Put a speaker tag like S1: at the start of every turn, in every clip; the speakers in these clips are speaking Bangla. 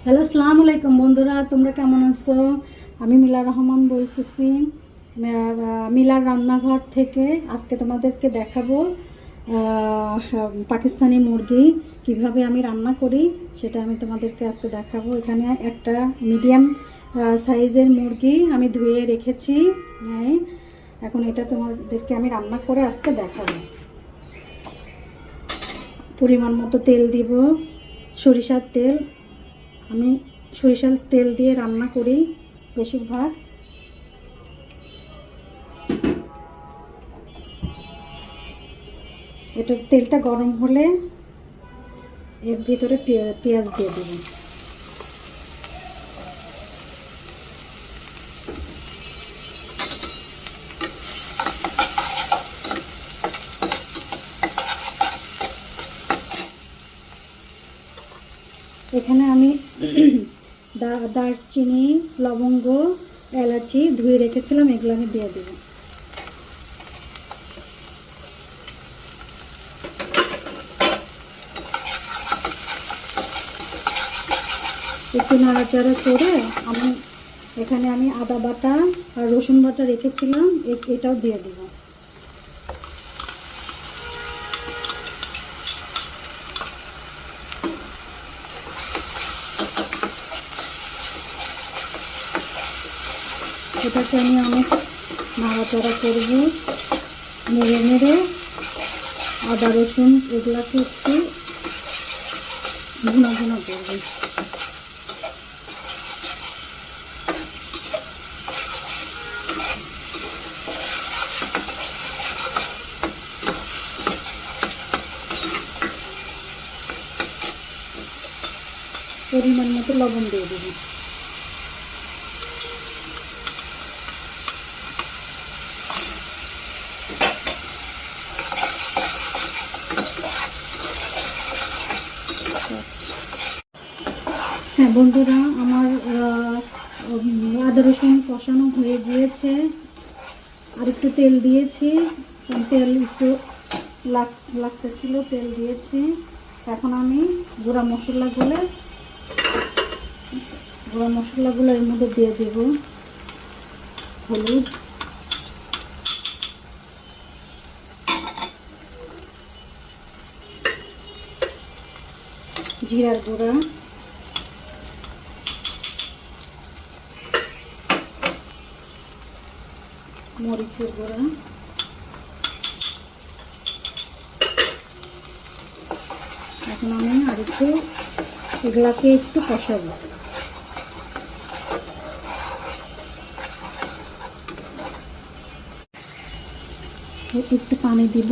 S1: হ্যালো, আসসালামু আলাইকুম বন্ধুরা, তোমরা কেমন আছো? আমি মিলা রহমান বলতেছি মিলার রান্নাঘর থেকে। আজকে তোমাদেরকে দেখাবো পাকিস্তানি মুরগি কিভাবে আমি রান্না করি, সেটা আমি তোমাদেরকে আজকে দেখাবো। এখানে একটা মিডিয়াম সাইজের মুরগি আমি ধুয়ে রেখেছি। হ্যাঁ, এখন এটা তোমাদেরকে আমি রান্না করে আজকে দেখাবো। পরিমাণ মতো তেল দিব, সরিষার তেল। আমি সরিষার তেল দিয়ে রান্না করি বেশিরভাগ। এটা তেলটা গরম হলে এর ভিতরে পেঁয়াজ দিয়ে দেব। এখানে আমি দারচিনি, লবঙ্গ, এলাচি ধুয়ে রেখেছিলাম, এগুলো আমি দিয়ে দেব। একটু নাড়াচাড়া করে আমি আদা বাটা আর রসুন বাটা রেখেছিলাম, এটাও দিয়ে দেব। এটাকে আমি অনেক নাড়াচাড়া করব, নেড়ে নেড়ে আদা রসুন এগুলাকে একটু ভুনা ভুনা করব। পরিমাণ মতো লবণ দিয়ে দেব। হ্যাঁ বন্ধুরা, আমার আদা রসুন কষানো হয়ে গিয়েছে। আর একটু তেল দিয়েছি, তেল একটু লাগতেছিল, তেল দিয়েছি। এখন আমি গুঁড়া মশলাগুলো এর মধ্যে দিয়ে দেব। হলুদ, জিরার গুঁড়া, মরিচের গুঁড়া, এখন আমি আরেকটু এগুলাকে একটু কষাবো। একটু পানি দিব।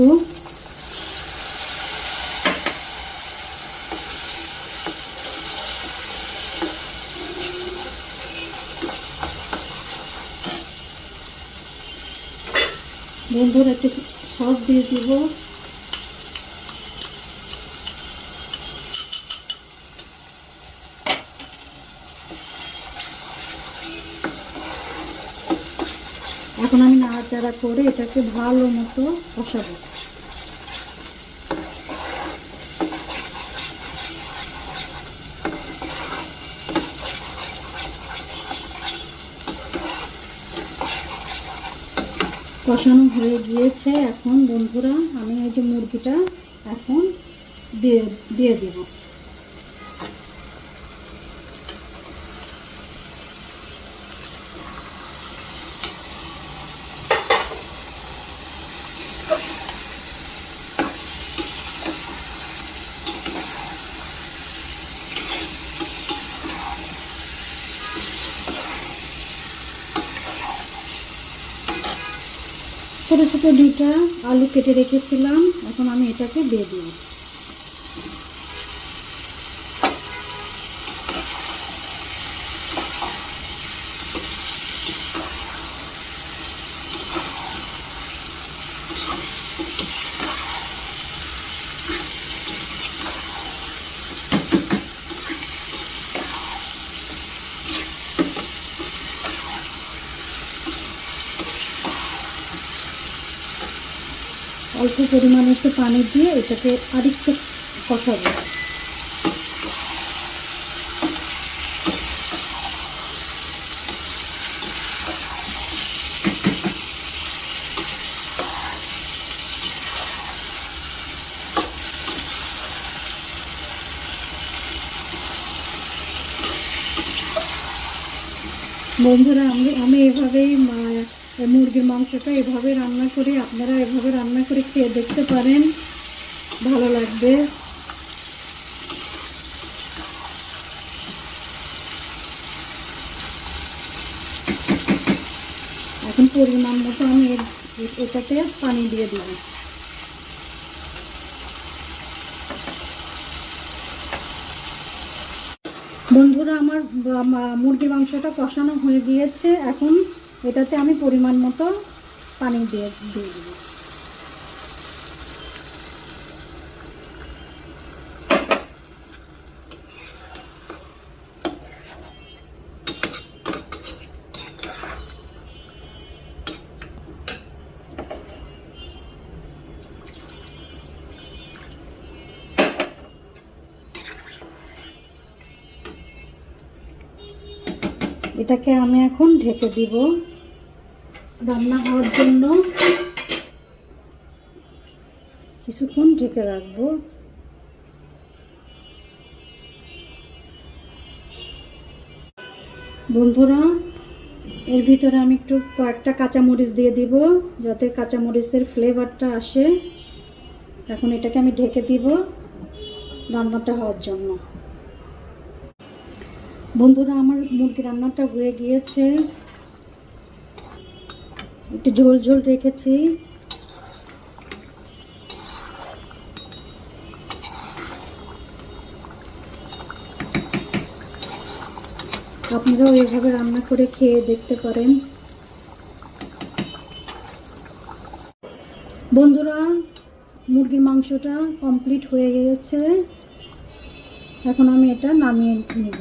S1: বন্ধুরা, একটু সস দিয়ে দিব। এখন আমি নাড়াচাড়া করে এটাকে ভালো মতো কষাবো। কষানো হয়ে গিয়েছে। এখন বন্ধুরা, আমি এই যে মুরগিটা এখন দিয়ে দেব। ছোটো ছোটো দুইটা আলু কেটে রেখেছিলাম, এখন আমি এটাকে দিয়ে দিব। অল্প পরিমাণে একটু পানি দিয়ে এটাকে আরেকটু কষাবো। বন্ধুরা, আমি এভাবেই মুরগির মাংসটা এভাবে রান্না করি। আপনারা এভাবে রান্না করে খেয়ে দেখতে পারেন, ভালো লাগবে। এখন পরিমাণ মতো আমি এটাতে পানি দিয়ে দিব। বন্ধুরা, আমার মুরগির মাংসটা কষানো হয়ে গিয়েছে। এখন এটাতে আমি পরিমাণ মতো পানি দিয়ে দেব। এটাকে আমি এখন ঢেকে দিব রান্না হওয়ার জন্য। কিছুক্ষণ ঢেকে রাখবো। বন্ধুরা, এর ভিতরে আমি একটু কয়েকটা কাঁচামরিচ দিয়ে দিব, যাতে কাঁচামরিচের ফ্লেভারটা আসে। এখন এটাকে আমি ঢেকে দিব রান্নাটা হওয়ার জন্য। বন্ধুরা, আমার মুরগি রান্নাটা হয়ে গিয়েছে। একটু ঝোল ঝোল রেখেছি। আপনারাও এইভাবে রান্না করে খেয়ে দেখতে পারেন। বন্ধুরা, মুরগির মাংসটা কমপ্লিট হয়ে গিয়েছে। এখন আমি এটা নামিয়ে নেব।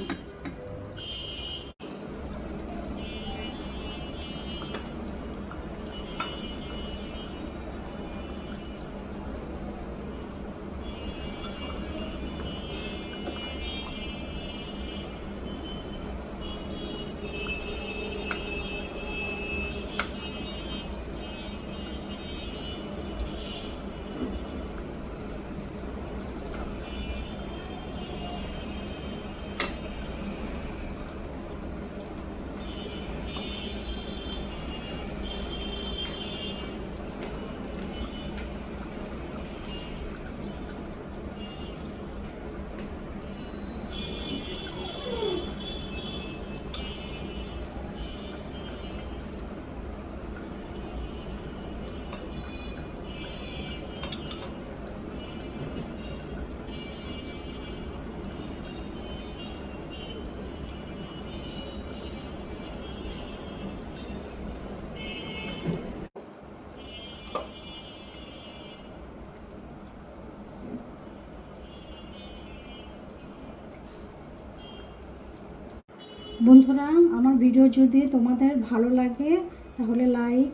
S1: বন্ধুরা, আমার ভিডিও যদি তোমাদের ভালো লাগে তাহলে লাইক,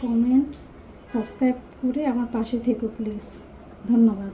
S1: কমেন্টস, সাবস্ক্রাইব করে আমার পাশে থেকো প্লিজ। ধন্যবাদ।